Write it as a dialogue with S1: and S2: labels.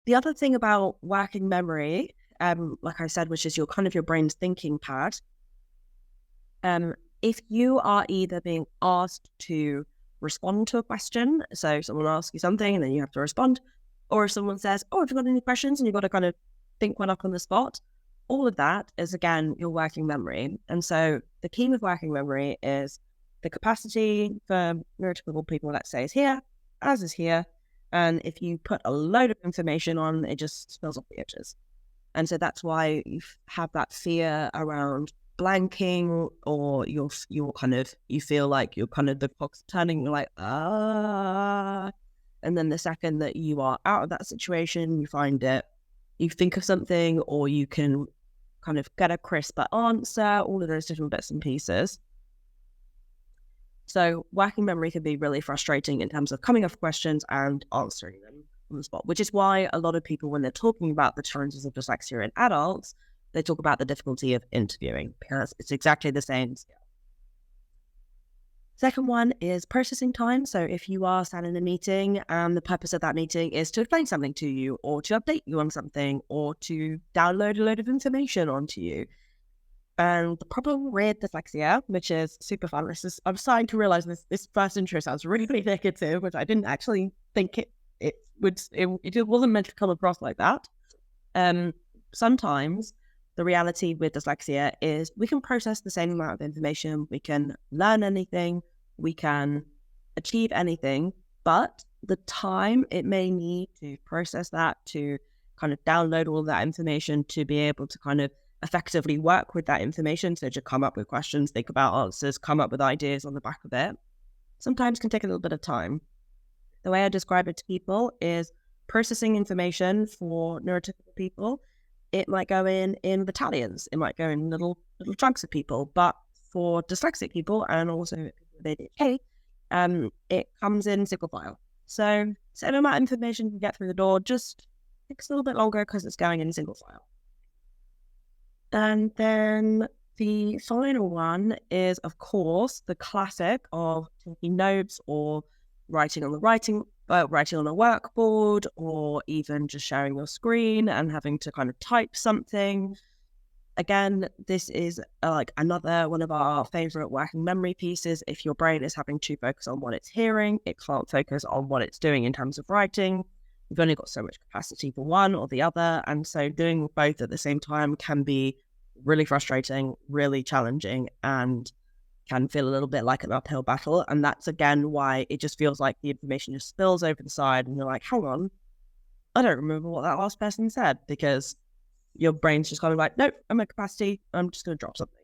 S1: The other thing about working memory, like I said, which is your brain's thinking pad, if you are either being asked to respond to a question, so someone asks you something and then you have to respond, or if someone says, oh, have you got any questions? And you've got to kind of think one up on the spot. All of that is, again, your working memory. And so the key with working memory is the capacity for neurotypical people, let's say, is here, as is here. And if you put a load of information on, it just spills off the edges. And so that's why you have that fear around blanking, or you feel like you're kind of the clock's turning, you're like, and then the second that you are out of that situation, you think of something, or you can kind of get a crisper answer, all of those different bits and pieces. So working memory can be really frustrating in terms of coming up with questions and answering them on the spot, which is why a lot of people, when they're talking about the challenges of dyslexia in adults, they talk about the difficulty of interviewing, because it's exactly the same skill. Second one is processing time. So if you are sat in a meeting and the purpose of that meeting is to explain something to you, or to update you on something, or to download a load of information onto you. And the problem with dyslexia, which is super fun, I'm starting to realize this first intro sounds really negative, which I didn't actually think it wasn't meant to come across like that. Sometimes the reality with dyslexia is we can process the same amount of information, we can learn anything, we can achieve anything, but the time it may need to process that, to kind of download all that information, to be able to kind of effectively work with that information, so to come up with questions, think about answers, come up with ideas on the back of it, sometimes can take a little bit of time. The way I describe it to people is processing information for neurotypical people, it might go in battalions, it might go in little chunks of people, but for dyslexic people, and also people with ADHD, it comes in single file. So same amount of information you get through the door, just takes a little bit longer because it's going in single file. And then the final one is, of course, the classic of taking notes, or writing on a workboard, or even just sharing your screen and having to kind of type something. Again, this is like another one of our favorite working memory pieces. If your brain is having to focus on what it's hearing, it can't focus on what it's doing in terms of writing. You've only got so much capacity for one or the other. And so doing both at the same time can be really frustrating, really challenging, and can feel a little bit like an uphill battle. And that's, again, why it just feels like the information just spills over the side and you're like, hang on, I don't remember what that last person said, because your brain's just kind of like, nope, I'm at capacity, I'm just going to drop something.